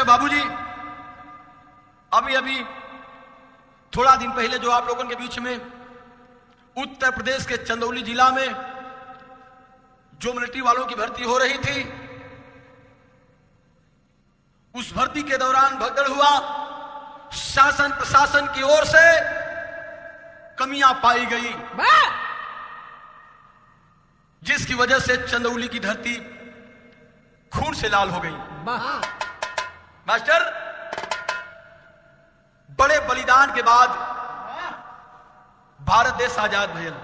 बाबूजी, अभी अभी थोड़ा दिन पहले जो आप लोगों के बीच में उत्तर प्रदेश के चंदौली जिला में जो मिलिट्री वालों की भर्ती हो रही थी, उस भर्ती के दौरान भगदड़ हुआ। शासन प्रशासन की ओर से कमियां पाई गई, जिसकी वजह से चंदौली की धरती खून से लाल हो गई। मास्टर, बड़े बलिदान के बाद भारत देश आजाद भइल।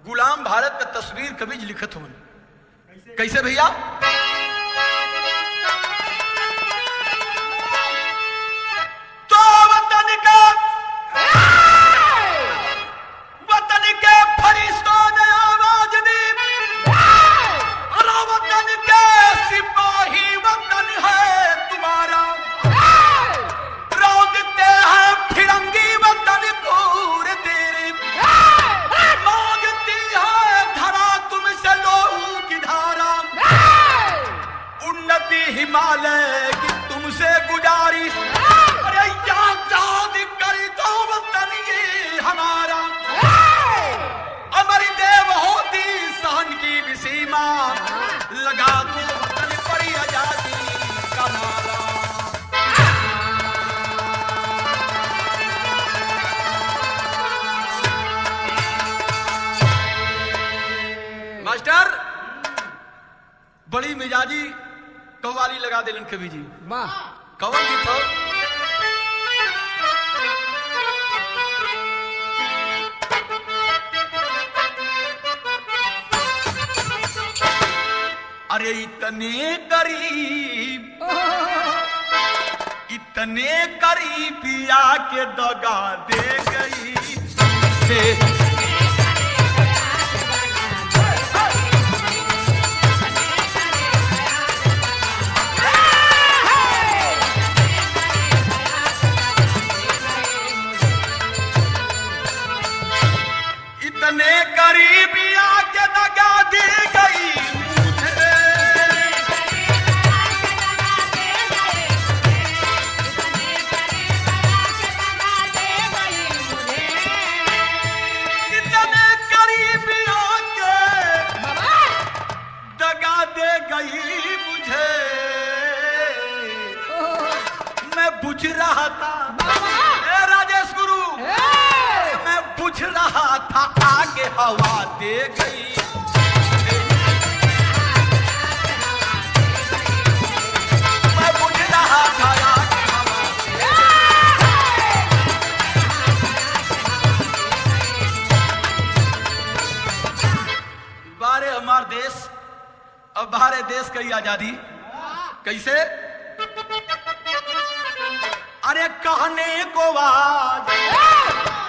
गुलाम भारत का तस्वीर कभी लिखत हो कैसे भैया? तो वतन के फरिश्तों ने आवाज दी, वतन के सिपाही वतन है तुम्हारा, रोकते हैं फिरंगी वतन पूर तेरी, मांगती है धरा तुमसे लोहू की धारा, उन्नति हिमालय की तुमसे गुजारिश, अरे याद कर दो वतन ये हमारा, अमर देव होती सहन की भी सीमा, लगा दो वतन पर आजादी का नारा। मास्टर, बड़ी मिजाजी कव्वाली लगा दिलन कवि जी। कवन की था? अरे इतने करीब आके दगा दे गई से। इतने करीब आके दगा दे गई मुझे, इतने करीब आके दगा दे गई मुझे, मैं बुझ रहा था राजेश गुरु, मैं बुझ रहा था आगे हवा दे गई, मैं बुझ रहा था आगे हवा बारे हमार देश, अब बाहर देश की आजादी कैसे? अरे कहने को आज,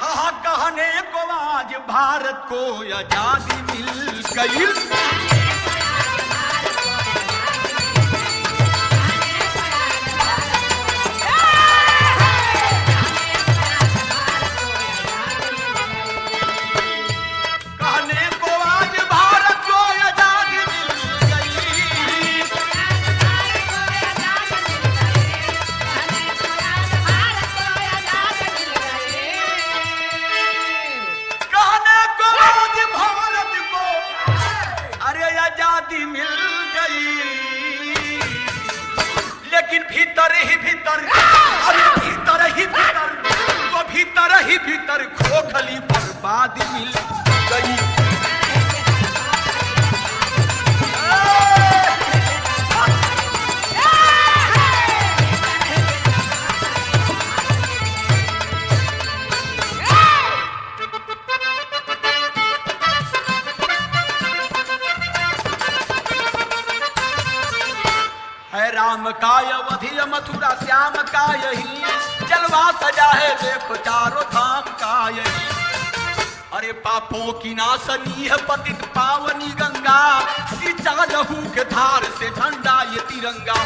हाँ कहने को आज भारत को आजादी मिल गई, कहने को आज भारत को आजादी मिल गई, कहने को आज भारत को अरे आजादी मिल गई, लेकिन भीतर ही भीतर, अरे भीतर ही भीतर, तो भीतर ही भीतर खोखली बर्बादी मिल गई। है राम का अवधि मथुरा श्याम का यही, जलवा सजा है देखो चारों धाम का यही, अरे पापों की नासनी है पतित पावनी गंगा, सींचा लहू के धार से झंडा ये तिरंगा,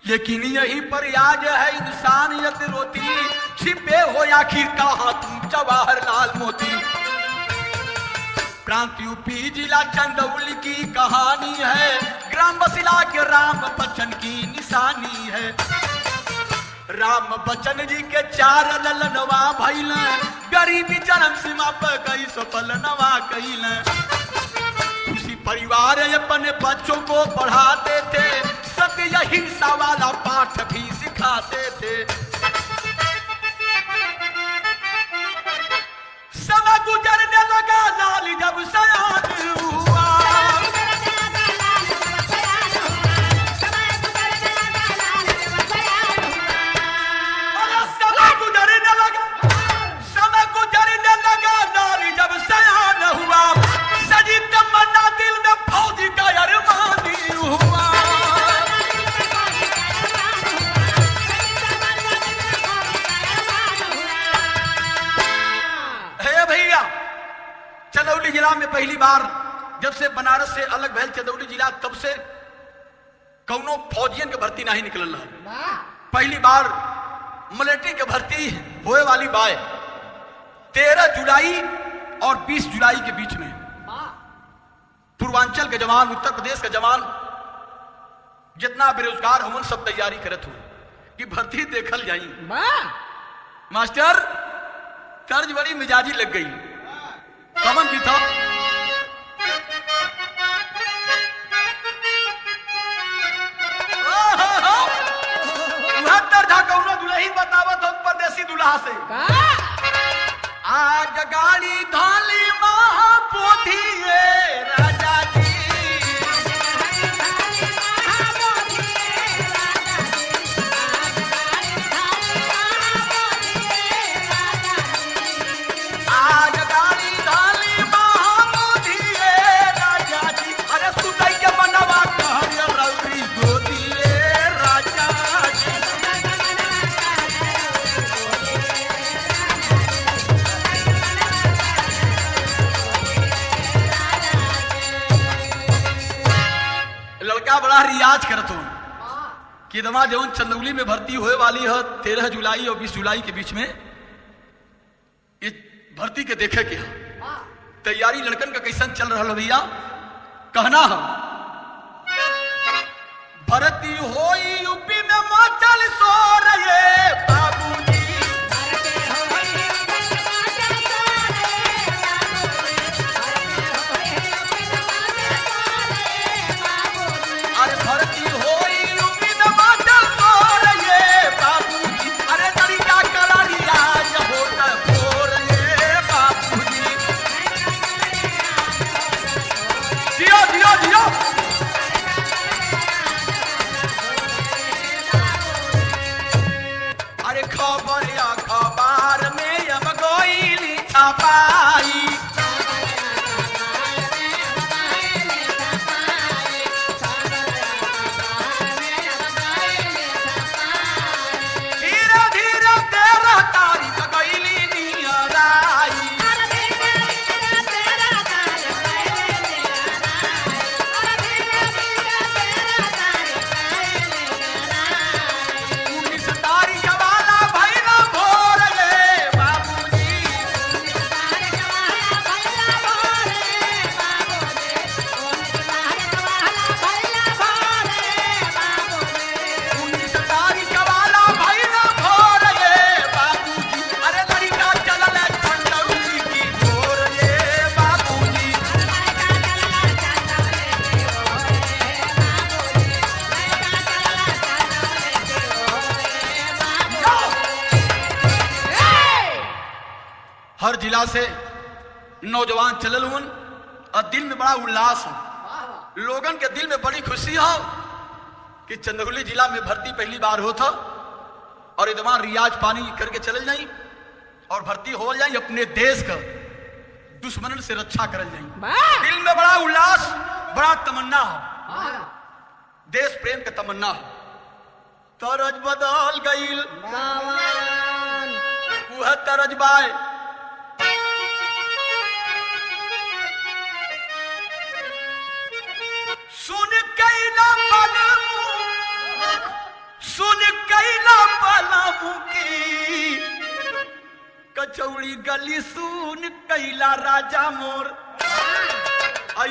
लेकिन यही पर आज है इंसानियत रोती, छिपे हो आखिर कहां तुम जवाहरलाल मोती, प्रांत यूपी जिला चंदौली की कहानी है, ग्राम बसिला के राम बच्चन की निशानी है। राम बच्चन जी के 4 ललनवा भइल, गरीबी चरम सीमा पर कई सो पलनवा कइल। उसी परिवार अपने बच्चों को पढ़ाते थे, सत्य हिंसा वाला पाठ भी सिखाते थे। समय गुजरने लगा लाल जब सयान हुआ, चंदौली जिला में पहली बार जब से बनारस से अलग भैल चंदौली जिला, तब से कौनो फौजियन के भर्ती नहीं निकल रहा। पहली बार मिलिट्री के भर्ती होए वाली बाय 13 जुलाई और 20 जुलाई के बीच में। पूर्वांचल के जवान, उत्तर प्रदेश के जवान जितना बेरोजगार हमन सब तैयारी करत हो कि भर्ती देखल जाई। मास्टर तर्ज बड़ी मिजाजी लग गई, कमन भी था। दुल्ही बतावत हो परदेसी दुल्हा से, आज गाड़ी धाली महापोथी राजा जी, आज गाड़ी धाली महापोथी राजा जी, अरे सुतई के बनवा कहरिया रौरी गोदी राजा जी। लड़का बड़ा रियाज करत हो कि दमा जौन चंदौली में भर्ती होए वाली है 13 जुलाई और 20 जुलाई के बीच में, इस भर्ती के देखे के तैयारी लड़कन का कैसन चल रहा भैया। कहना है भर्ती होई यूपी में मचल शोर ये बाबूजी, अरे भर्ती होई यूपी में मचल शोर ये बाबूजी, अरे तरीका करा रियाज होता भोर ये बाबूजी। जियो जियो जियो, अरे खबर या अखबार में अब गोइली छपाई, धीरे धीरे 13 तारीख गइली नियराई, तारीख वाला भैया भोर ये बाबूजी, 19 तारीख वाला भैया भोर ये बाबूजी, अरे लड़का चलल चंदौली की भोर ये बाबूजी। हर जिला से नौजवान चलल हुन और दिल में बड़ा उल्लास हो, लोगन के दिल में बड़ी खुशी हो कि चंदौली जिला में भर्ती पहली बार होता और इतना रियाज पानी करके चल जाई और भर्ती हो जाई, अपने देश का दुश्मनन से रक्षा करल जाई। दिल में बड़ा उल्लास, बड़ा तमन्ना हो, देश प्रेम का तमन्ना हो। तरज बदल गईल वह तरज बाय, सुन कैला पलमू की कचौड़ी गली सुन कैला राजा मोर,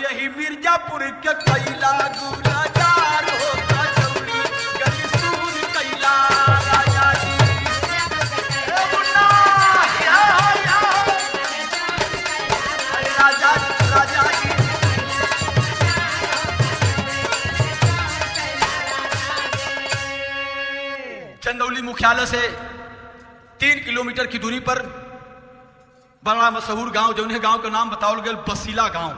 यही मिर्जापुर के कैला गुराजार हो कचौड़ी गली सूर कैला राजा जी ए मुन्ना या राजा राजा जी चंदौली मुख्यालय से 3 किलोमीटर की दूरी पर बड़ा मशहूर गांव जो गांव का नाम बताओ गया बसीला गांव।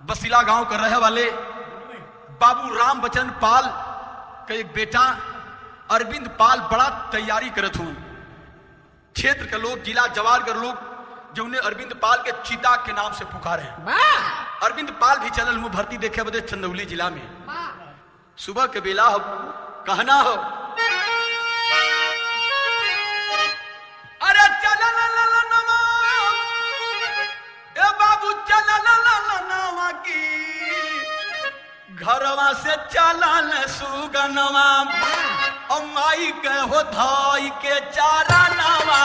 बसीला गांव का रहे वाले बाबू राम बचन पाल का एक बेटा अरविंद पाल बड़ा तैयारी करत हूं। क्षेत्र के लोग जिला जवार के लोग जो उन्हें अरविंद पाल के चिता के नाम से पुकारे हैं। अरविंद पाल भी चलल हूं भर्ती देखे बदे चंदौली जिला में। सुबह के बेला हो कहना हो अरे चल ए बाबू चल की घरवा से चलल सुगनवा माई के हो धाई के चारा नवा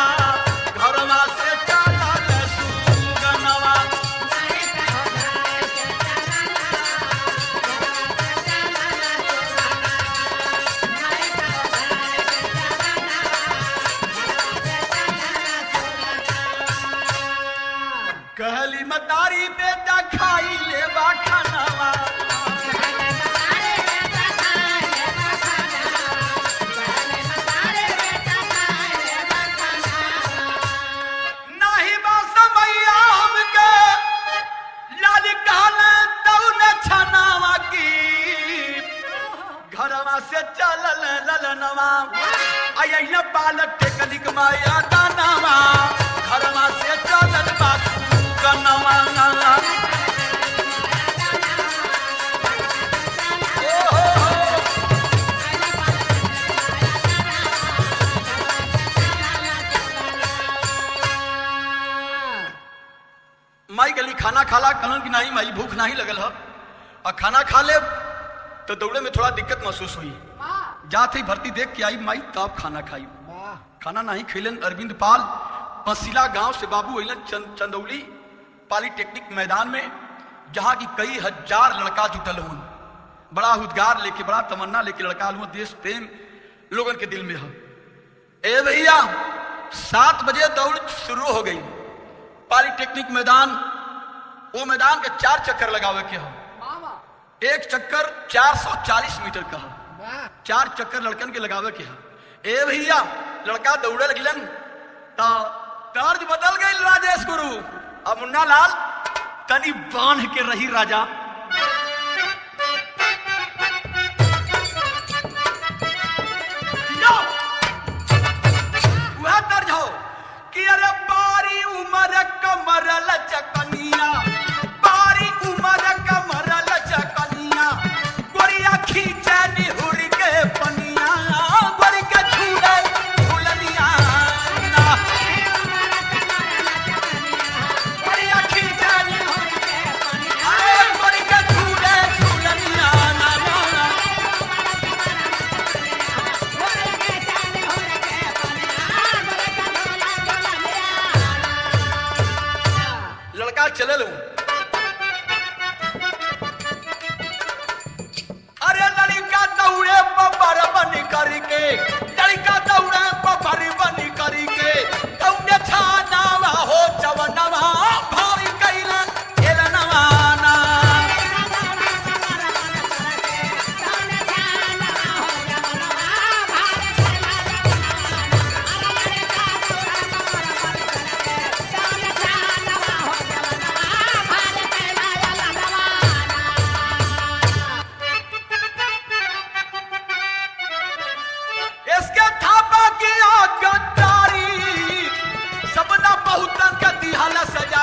घरवा से चलल सुगनवा कहली मतारी बेटा खाई ले बा खानावा नहीं बा समैया हमके लाली कहले तू न छनावा की घरवा से चलल ललनवा आइना बालक के कलिक माया दानवा घरवा से चलल बासु कनवा माई गली खाना खाला कहन कि नहीं माई भूख नहीं लगल है और खाना खा ले तो दौड़े में थोड़ा दिक्कत महसूस हुई। जाते ही भर्ती देख के आई माई तब खाना खाई। खाना नहीं खिलन अरविंद पाल बसीला गांव से बाबू अलन चंदौली पॉलिटेक्निक मैदान में जहां की कई हजार लड़का जुटल हुआ। बड़ा उद्गार लेके बड़ा तमन्ना लेके लड़का हुआ। देश प्रेम लोगन के दिल में है। ए भैया 7 बजे दौड़ शुरू हो गई। पॉलिटेक्निक मैदान वो मैदान के 4 चक्कर लगावे के हो। एक चक्कर 440 मीटर का है। 4 चक्कर लड़कन के लगावे के है। ए भैया लड़का दौड़े लगलन तो तर्ज बदल गई राजेश गुरु। अब मुन्ना लाल तनी बांध के रही राजा वह तर्ज हो कि अरे बारी उमर कमर लचकनिया बारी उमर कमर लचकनिया गोरिया खींचे निहुर के पनिया गोरी के झूले झूलनिया गोरिया खींचे निहुर के पनिया गोरी के झूले झूलनिया लड़का चले लू। अरे लड़का दौड़े बबर बन करके लड़का दौड़े बबर बन करके दौड़े छानावा हो चवनवा भारी कैला खेलनवा ना इसके थापा की गद्दारी सबना बहुतन का दिहाला सजा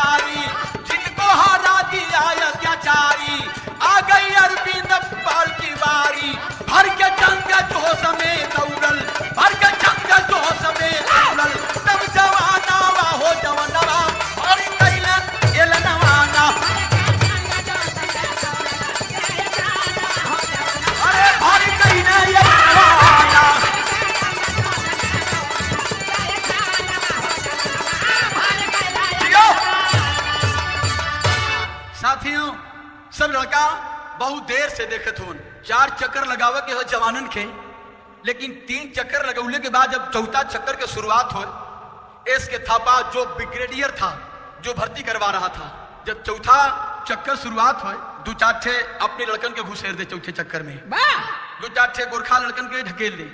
साथियों सब लड़का बहुत देर से देखत हो, 4 चक्कर लगावे के हो जवानन के, लेकिन 3 चक्कर लगौले के बाद जब चौथा चक्कर के शुरुआत हो, इसके थापा जो ब्रिगेडियर था जो भर्ती करवा रहा था, जब चौथा चक्कर शुरुआत हो, 2-4 ठे अपने लड़कन के घुसेर दे चौथे चक्कर में, 2-4 ठे गोरखा लड़कन के ढकेल दे,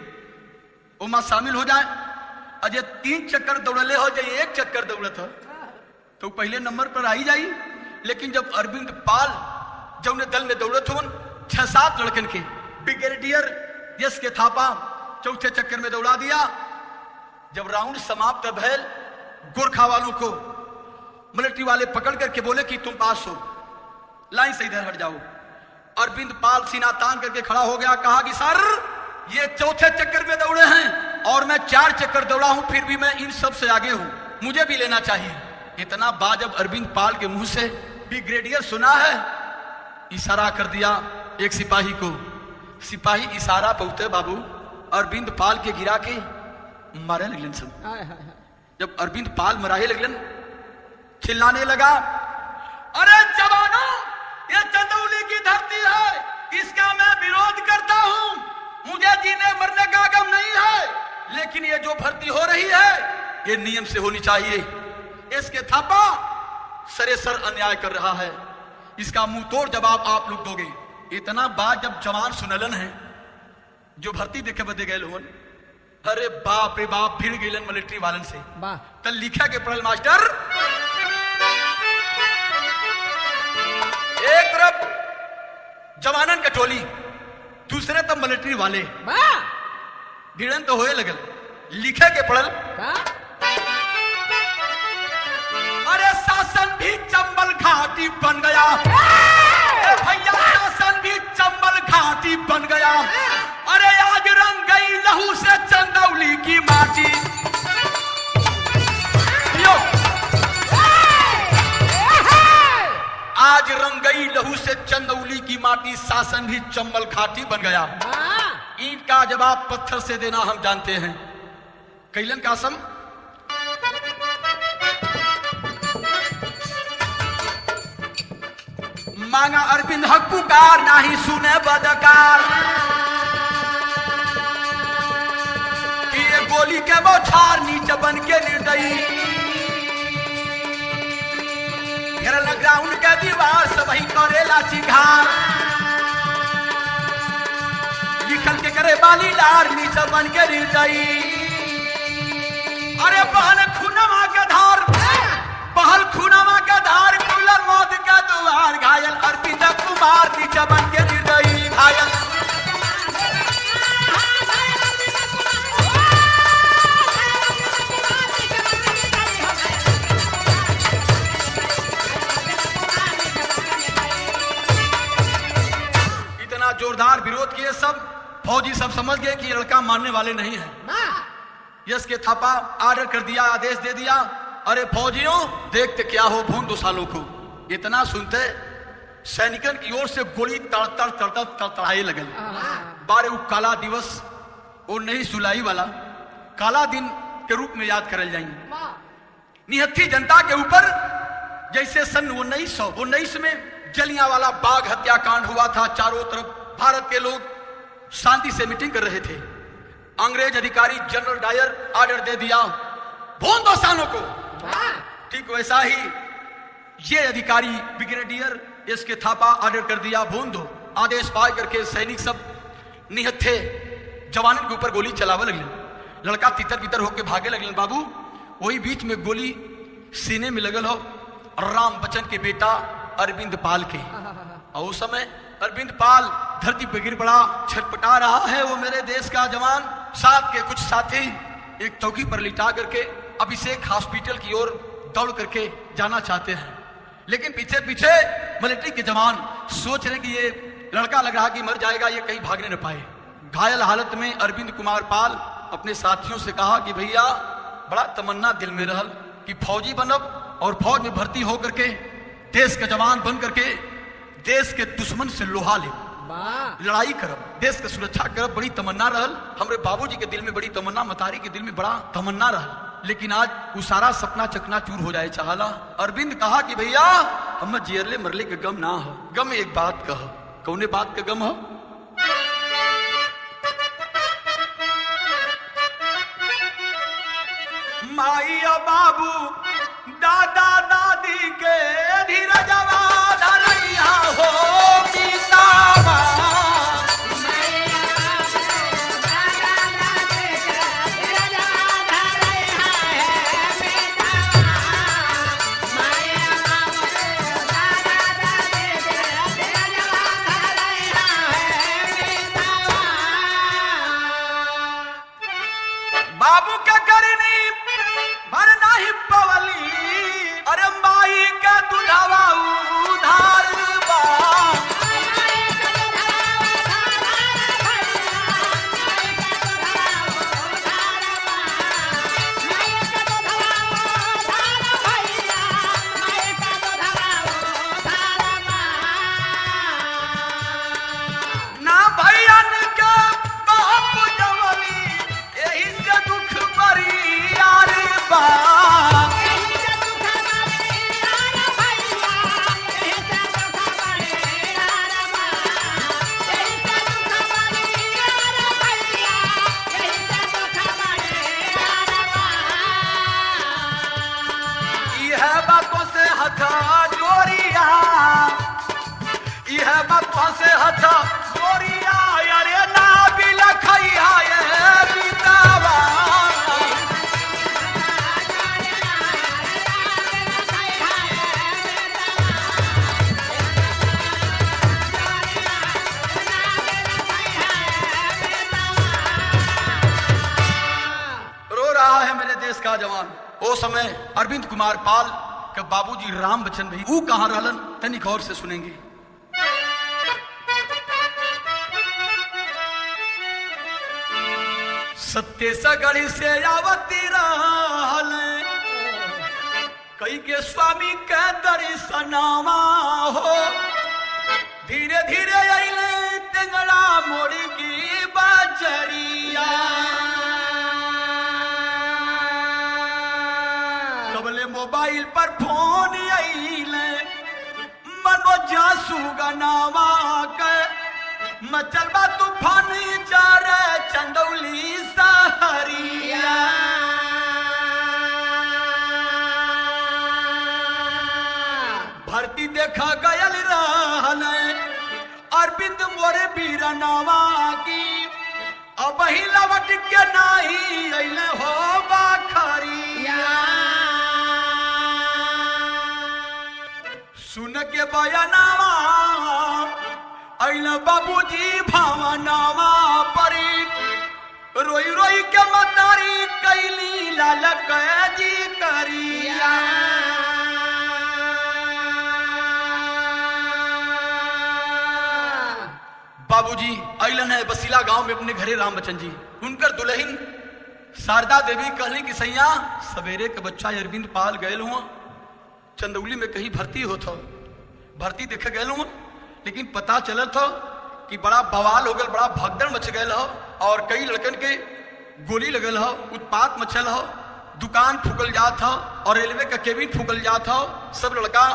उमा शामिल हो जाए। अजय 3 चक्कर दौड़ले हो जाए, 1 चक्कर दौड़त हो तो पहले नंबर पर आई जाई। लेकिन जब अरविंद पाल जब दल में दौड़त हो 6-7 लड़कन के, ब्रिगेडियर यश के थापा चौथे चक्कर में दौड़ा दिया। जब राउंड समाप्त भैल, गोरखा वालों को मिलिट्री वाले पकड़ करके बोले कि तुम पास हो, लाइन से इधर हट जाओ। अरविंद पाल सीना तान करके खड़ा हो गया, कहा कि सर ये चौथे चक्कर में दौड़े हैं और मैं 4 चक्कर दौड़ा हूं, फिर भी मैं इन सब से आगे हूं, मुझे भी लेना चाहिए। इतना बात जब अरविंद पाल के मुंह से ब्रिगेडियर सुना है, इशारा कर दिया एक सिपाही को। सिपाही इशारा पहुंचे बाबू, अरविंद पाल के गिरा के मारे लगलन सब। जब अरविंद पाल मराहे लगलन, चिल्लाने लगा, अरे जवानों, ये चंदौली की धरती है, इसका मैं विरोध करता हूं, मुझे जीने मरने का गम नहीं है, लेकिन ये जो भर्ती हो रही है ये नियम से होनी चाहिए। इसके थापा सरेसर अन्याय कर रहा है, इसका मुंह तोड़ जवाब आप लोग दोगे। इतना बात जब जवान सुनलन है जो भर्ती देखे बदे गए लोगन, अरे बाप रे बाप, फिर गए मिलिट्री वालन से। तो लिखा के पढ़ल मास्टर, एक तरफ जवानन का टोली, दूसरे तब मिलिट्री वाले, भिड़न तो होए लगल। लिखे के पढ़ल, अरे शासन भी चंबल घाटी बन गया, भैया शासन भी चंबल घाटी बन गया, अरे आज रंग गई लहू से चंदौली की माटी। आज रंग गई लहू से चंदौली की माटी, शासन भी चंबल घाटी बन गया। ईंट का जवाब पत्थर से देना हम जानते हैं। कैलन कासम, मांगा अरविंद हक पुकार, नाही सुने बदकार, कि ये गोली के बौछार नीचे बन के निर्दयी, घेरल ग्राउंड के दीवार सब ही करेला चिघार, लिखल के करे बाली लार नीचे बन के निर्दयी। अरे बहन खूनमा के धार, बहल खूनमा के धार, खुलल मौत के द्वार, घायल अरविंद कुमार नीचे बन के निर्दयी घायल। इतना जोरदार विरोध किए सब फौजी सब समझ गए कि लड़का मानने वाले नहीं है। यश के थापा आर्डर कर दिया, आदेश दे दिया, अरे फौजियों देखते क्या हो भून 2 सालों को। इतना सुनते सैनिकन की ओर से गोली तड़तड़ाए लगल। बारे वो काला दिवस, वो नहीं सुलाई वाला काला दिन के रूप में याद करल जाएंगे। निहत्थी जनता के ऊपर जैसे सन 1919 में जलियांवाला बाग हत्याकांड हुआ था, चारों तरफ भारत के लोग शांति से मीटिंग कर रहे थे, अंग्रेज अधिकारी जनरल डायर आर्डर दे दिया भून 2 सालों को। ठीक वैसा ही ये अधिकारी ब्रिगेडियर इसके थापा आर्डर कर दिया भून 2। आदेश पाए करके सैनिक सब निहत्थे जवानों के ऊपर गोली चलावे लगल। लड़का तितर बितर होके भागे लगल। बाबू वही बीच में गोली सीने में लगल हो राम बच्चन के बेटा अरविंद पाल के। और उस समय अरविंद पाल धरती पे गिर पड़ा, छटपटा रहा है। वो मेरे देश का जवान, साथ के कुछ साथी एक चौकी पर लिटा करके अभिषेक हॉस्पिटल की ओर दौड़ करके जाना चाहते हैं, लेकिन पीछे पीछे मिलिट्री के जवान सोच रहे कि ये लड़का लग रहा कि मर जाएगा, ये कहीं भागने न पाए। घायल हालत में अरविंद कुमार पाल अपने साथियों से कहा कि भैया बड़ा तमन्ना दिल में रहल कि फौजी बनब और फौज में भर्ती होकर के देश का जवान बन करके देश के दुश्मन से लोहा ले लड़ाई करब, देश के सुरक्षा करब, बड़ी तमन्ना रहल। हमरे बाबूजी के दिल में बड़ी तमन्ना, मतारी के दिल में बड़ा तमन्ना रहल, लेकिन आज वो सारा सपना चकनाचूर हो जाए चाहला। अरविंद कहा कि भैया हम जियरले मरले के गम ना हो, गम एक बात कह, कौने बात का गम हो? माई बाबू दादा दादी के धीरजवा धरैया हो पितावा। बाबू के करनी भर नहीं पवली, अरे माई के दुधावा उधार बा। ना भैयन के बाप जवली, यही से दुख बरी यार बा। यह बातों से हथा जोरिया, यह बातों से हथा जोरिया, अरे ना भी लखैया ये बितावा। रो रहा है मेरे देश का जवान। ओ समय अरविंद कुमार पाल के बाबूजी राम बच्चन भाई वो कहां रहलन, तनी गौर से सुनेंगे। सत्य सगड़ी से आवती रहल, कई के स्वामी के दर्शनावा हो। धीरे धीरे अइले टेंगड़ा मोड़ी की बजरिया, कबले मोबाइल पर फोन अइले मनोजा सुगनावा के। मचलबा तूफान चारे चंदौली सहरिया, भर्ती देखा गयल रहल अरविंद मोरे बीरनावा की। अब ही लवट के नहीं अइले हो बाखरिया, सुन के बयानावा अइले बाबूजी भावनावा परी। रोई रोई के मतारी कैली लाल जी करिया। बाबूजी अइलन है बसीला गांव में अपने घरे राम बच्चन जी। उनकर दुल्हन शारदा देवी कहली कि सैया सवेरे के बच्चा अरविंद पाल गए हुआ चंदौली में कहीं भर्ती होता, भर्ती देखे गए हुआ, लेकिन पता चलत हो कि बड़ा बवाल हो गया, बड़ा भगदड़ मच गए हो और कई लड़कन के गोली लगल हो, उत्पात मचल हो, दुकान फूकल जात हो और रेलवे का केबिन फूकल जात हो। सब लड़का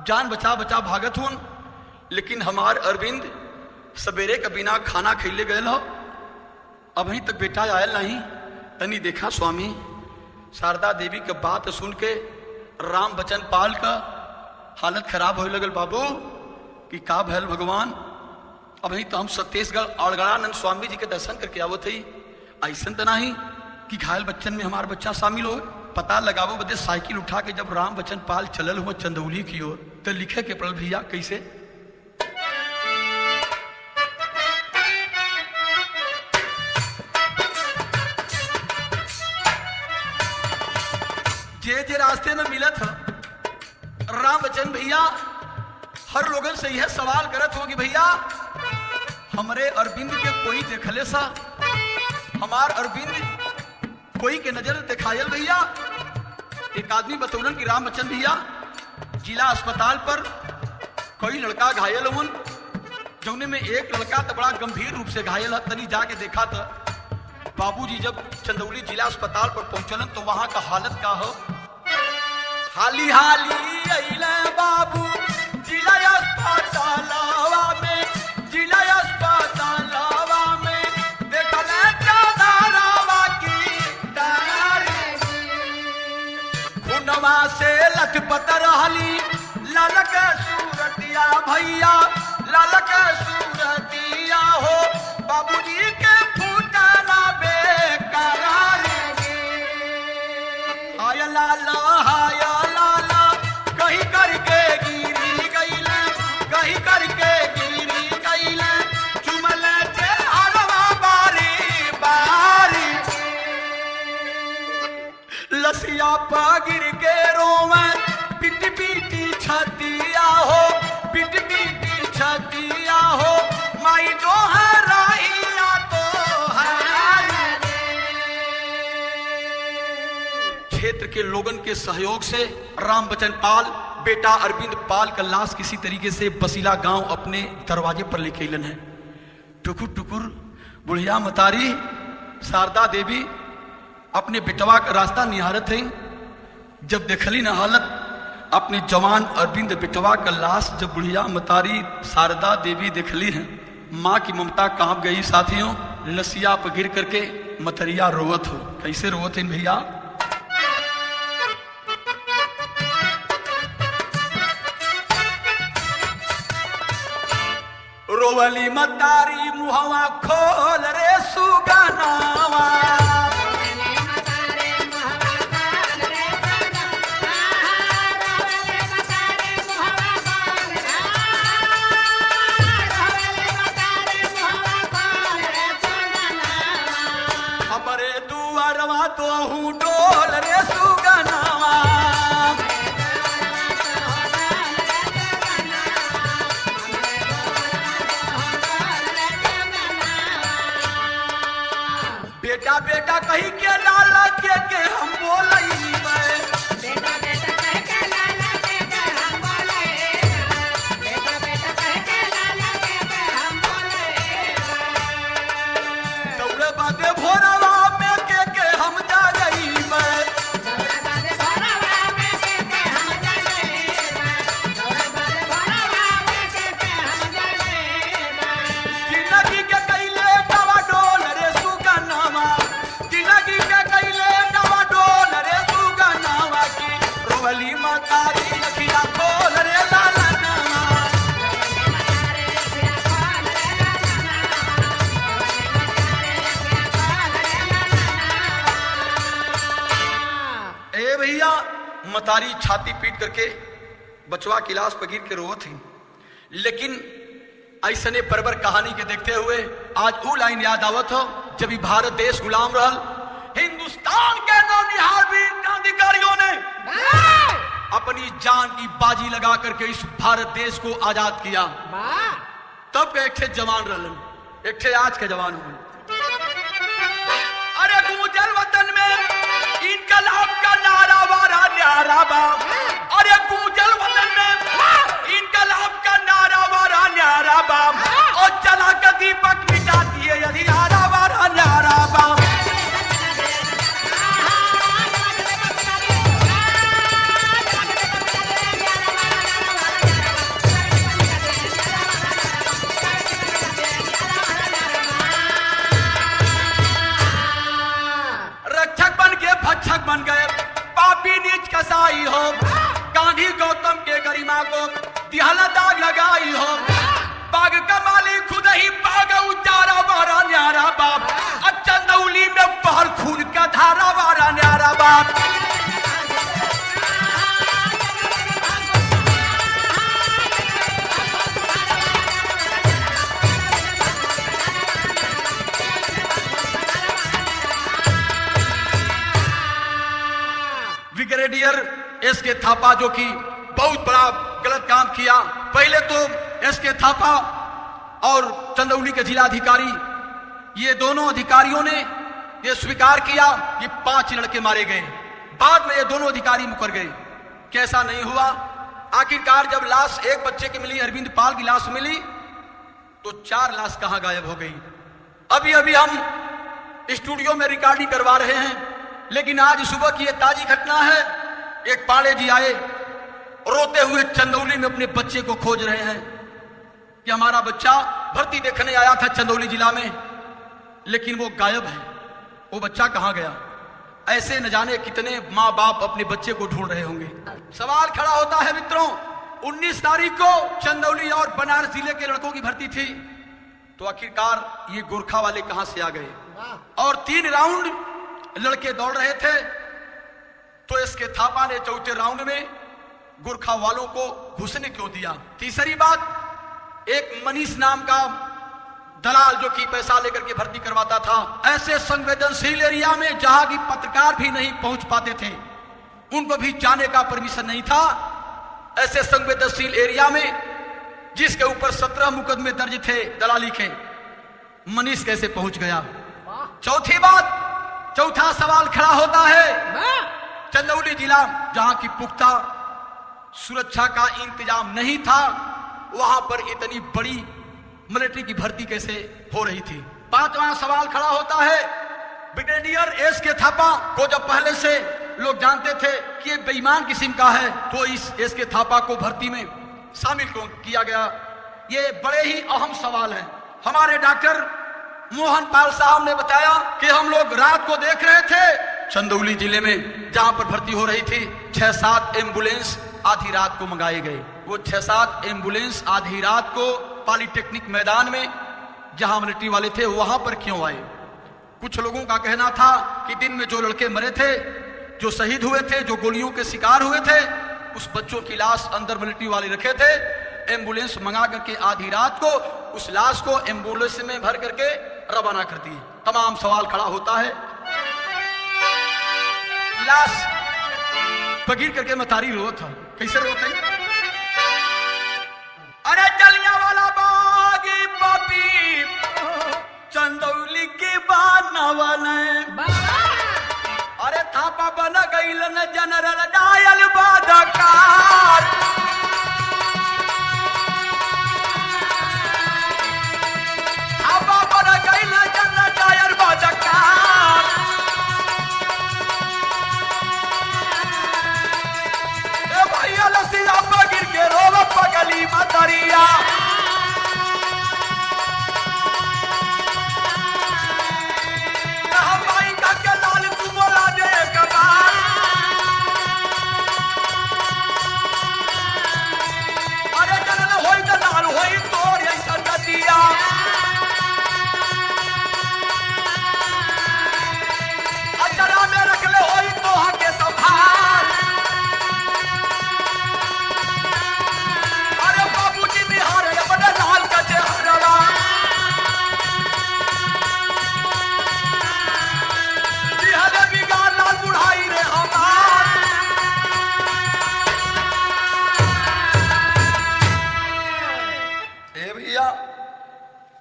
जान बचा बचा भागत हुन, लेकिन हमार अरविंद सवेरे का बिना खाना खैले गए हो, अभी तक बेटा आयल नहीं। तनी देखा स्वामी शारदा देवी के बात सुन के राम बच्चन पाल का हालत खराब होने लगल बाबू कि का भैल भगवान। अभी तो हम सत्तेशगढ़ अड़गड़ानंद स्वामी जी के दर्शन करके आवत ही, ऐसा तो नहीं कि घायल बच्चन में हमारा बच्चा शामिल हो। पता लगावो बदे साइकिल उठा के जब राम बच्चन पाल चलल हुआ चंदौली की ओर, तो लिखे के पड़ल भैया कैसे। जे रास्ते में मिलत है राम बच्चन भैया हर लोगन से यह सवाल करत हो कि भैया हमरे अरविंद के कोई देखले सा, हमार अरविंद कोई के नजर दिखायल भैया। एक आदमी बतौलन कि राम बच्चन भैया जिला अस्पताल पर कोई लड़का घायल हुन, जौने में एक लड़का तो बड़ा गंभीर रूप से घायल है। तनी जाके देखा था बाबूजी जब चंदौली जिला अस्पताल पर पहुंचलन तो वहां का हालत का हो। हाली हाली अइले बाबू छतिया हो, बिट बिट छतिया हो, माई जो है राइया तो है। क्षेत्र के लोगन के सहयोग से राम बचन पाल बेटा अरविंद पाल का लाश किसी तरीके से बसीला गांव अपने दरवाजे पर लेके अलन है। टुकुर टुकुर बुढ़िया मतारी शारदा देवी अपने बेटवा का रास्ता निहारत है। जब देखली न हालत अपने जवान अरविंद बेटवा का लाश, जब बुढ़िया मतारी शारदा देवी देखली है, माँ की ममता कांप गई। साथियों, लसिया पर गिर करके मतरिया रोवत हो। कैसे रोवत है भैया? रोवली मतारी मुहवा खोल रे सुगनावा, हमारे दुआरवा तो हूँ डोल रे सुगनावा। बेटा बेटा कही के लाला के हम बोलई में, बेटा बेटा कह के लाला के हम बोलई, बेटा बेटा कह के लाला के हम बोलई। दौड़े बादे भोरवा में के हम जा गई में, दौड़े बादे भोरवा में के हम जा गई में, दौड़े बादे भोरवा में के हम जा गई में। जिंदगी के कैले दवा डोल रे सुगनावा, जिंदगी के कैले दवा डोल रे सुगनावा की। रोवली मतारी अखिया खोल रे लाला नावा, ए भैया मतारी छाती पीट करके बचवा की लाश पर गिर के रोवत थी। लेकिन ऐसने परवर कहानी के देखते हुए आज वो लाइन याद आवत हो जब ही भारत देश गुलाम रहल, हिंदुस्तान के नौनिहाल वीर क्रांतिकारियों ने अपनी जान की बाजी लगा करके इस भारत देश को आजाद किया। तब के एक ठे जवान रहलन, एक ठे आज के जवान हुए। अरे गूंजल वतन में इनकलाब का नारा वारा न्यारा बा, अरे गूंजल वतन में इनकलाब का नारा वारा न्यारा बा, और जला का दीपक मिटा दिए अंधियारा वारा न्यारा बा। रक्षक बन के भक्षक बन गए, पापी नीच कसाई हो, गांधी गौतम के गरिमा को दिहला दाग लगाई हो। बाग का मालिक खुद ही बाग उजारा वारा न्यारा बाप, अब चंदौली में बहल खून का धारा वारा न्यारा बाप। ब्रिगेडियर एस के थापा जो कि बहुत बड़ा गलत काम किया। पहले तो एस के थापा और चंदौली के जिलाधिकारी, ये दोनों अधिकारियों ने ये स्वीकार किया कि 5 लड़के मारे गए। बाद में ये दोनों अधिकारी मुकर गए। कैसा नहीं हुआ, आखिरकार जब लाश एक बच्चे की मिली, अरविंद पाल की लाश मिली, तो 4 लाश कहां गायब हो गई। अभी अभी हम स्टूडियो में रिकॉर्डिंग करवा रहे हैं, लेकिन आज सुबह की ये ताजी घटना है। एक पाड़े जी आए, रोते हुए चंदौली में अपने बच्चे को खोज रहे हैं कि हमारा बच्चा भर्ती देखने आया था चंदौली जिला में, लेकिन वो गायब है, वो बच्चा कहां गया। ऐसे न जाने कितने माँ बाप अपने बच्चे को ढूंढ रहे होंगे। सवाल खड़ा होता है मित्रों, 19 तारीख को चंदौली और बनारस जिले के लड़कों की भर्ती थी, तो आखिरकार ये गोरखा वाले कहां से आ गए। और 3 राउंड लड़के दौड़ रहे थे, तो इसके थापा ने चौथे राउंड में गोरखा वालों को घुसने क्यों दिया। तीसरी बात, एक मनीष नाम का दलाल जो कि पैसा लेकर के भर्ती करवाता था, ऐसे संवेदनशील एरिया में जहां की पत्रकार भी नहीं पहुंच पाते थे, उनको भी जाने का परमिशन नहीं था। ऐसे संवेदनशील एरिया में जिसके ऊपर 17 मुकदमे दर्ज थे दलाली के, मनीष कैसे पहुंच गया? चौथी बात, चौथा सवाल खड़ा होता है, चंदौली जिला जहां की पुख्ता सुरक्षा का इंतजाम नहीं था, वहां पर इतनी बड़ी मिलिट्री की भर्ती कैसे हो रही थी? पांचवा सवाल खड़ा होता है, ब्रिगेडियर एस के थापा को जब पहले से लोग जानते थे कि ये बेईमान किस्म का है, तो इस एस के थापा को भर्ती में शामिल क्यों किया गया? ये बड़े ही अहम सवाल है। हमारे डॉक्टर मोहन पाल साहब ने बताया कि हम लोग रात को देख रहे थे चंदौली जिले में जहां पर भर्ती हो रही थी, 6-7 एम्बुलेंस आधी रात को मंगाए गए। वो 6-7 एम्बुलेंस आधी रात को पॉलिटेक्निक मैदान में जहां मिलिट्री वाले थे वहां पर क्यों आए? कुछ लोगों का कहना था कि दिन में जो लड़के मरे थे, जो शहीद हुए थे, जो गोलियों के शिकार हुए थे, उस बच्चों की लाश अंदर मिलिट्री वाले रखे थे, एम्बुलेंस मंगा करके आधी रात को उस लाश को एम्बुलेंस में भर करके रवाना कर दिए। तमाम सवाल खड़ा होता है, लाश पकीर करके मतारी रो था, कैसे रो था? अरे जलियांवाला बाग पापी चंदौली की बानवन, अरे थापा बन गईल न जनरल डायल बादकार, थापा बन गईल न जनरल डायल बादकार। ए भैया लसीरा पगिर के रोव पगली मतरिया,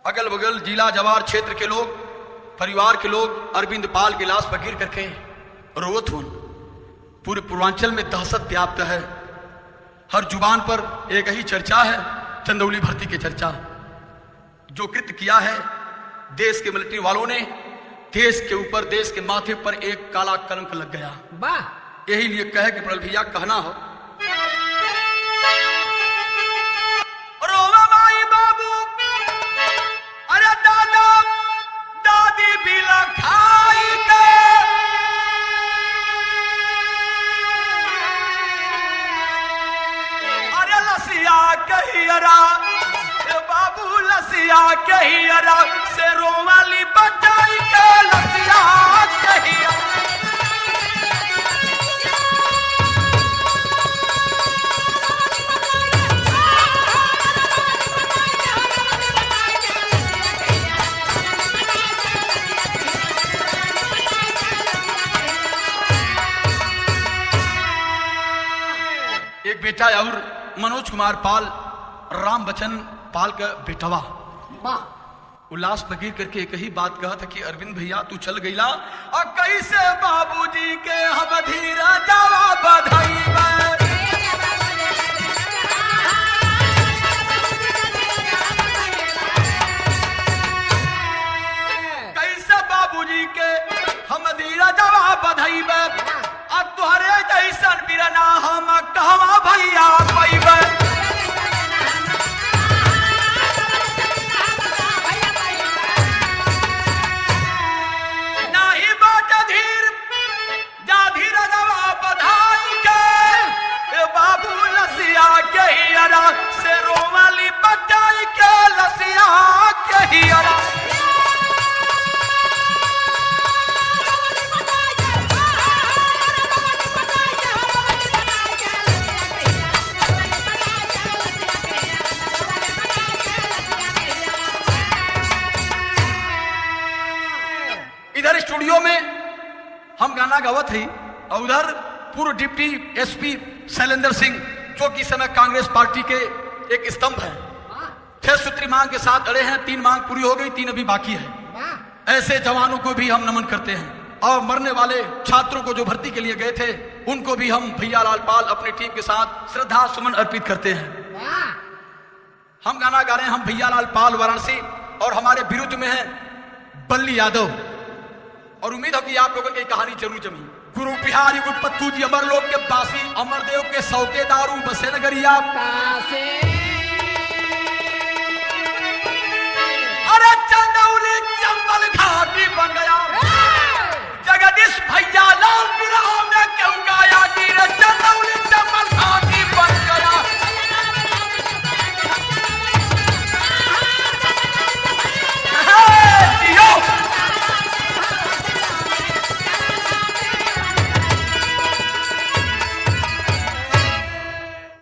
अगल बगल जिला जवार क्षेत्र के लोग, परिवार के लोग अरविंद पाल की लाश पकीर करके रोवत हुन। पूरे पूर्वांचल में दहशत व्याप्त है, हर जुबान पर एक ही चर्चा है, चंदौली भर्ती की चर्चा। जो कृत्य किया है देश के मिलिट्री वालों ने, देश के ऊपर, देश के माथे पर एक काला कलंक लग गया। यही लिए कहे कि पड़ल भैया कहना हो, रोवा माई बाबू, अरे दादा दादी भी लखाई के, अरे लसिया कहियरा बाबू, लसिया कहियरा से रोवाली बचाई के, लसिया कहियरा। एक बेटा और मनोज कुमार पाल, राम बच्चन पाल का बेटवा, उल्लास फकीर करके एक ही बात कहा था कि अरविंद भैया तू चल गईला और कैसे बाबूजी के हम धीरा जावा बधाई में, कैसे बाबूजी के हम धीरा जावा बधाई में, अब तुहरे जैसन बिरना हम कहवा भैया पैबे, नाही बाट धीर जा धीर जवा बधाई के, बाबू लसिया के हियरा से रोवाली बचाई के, लसिया के हियरा। इधर स्टूडियो में हम गाना गावत ही और उधर पूर्व डिप्टी एसपी शैलेंद्र सिंह जो कि समय कांग्रेस पार्टी के एक स्तंभ है। 6 सूत्री मांग के साथ अड़े हैं, 3 मांग पूरी हो गई, 3 अभी बाकी है। ऐसे जवानों को भी हम नमन करते हैं और मरने वाले छात्रों को जो भर्ती के लिए गए थे उनको भी हम भैया लाल पाल अपनी टीम के साथ श्रद्धा सुमन अर्पित करते हैं। हम गाना गा रहे हैं, हम भैया लाल पाल वाराणसी, और हमारे विरुद्ध में है बल्ली यादव, और उम्मीद है कि आप लोगों की कहानी जरूर जमी। गुरु बिहारी गुरपत्तू जी अमरलोक के बासी, अमरदेव के सौकेदारू बसे नगरिया। अरे चंदौली चंबल घाटी बन गया, जगदीश भैया लाल बिरहा में क्यों गाया कि रे चंदौली चंबल घाटी।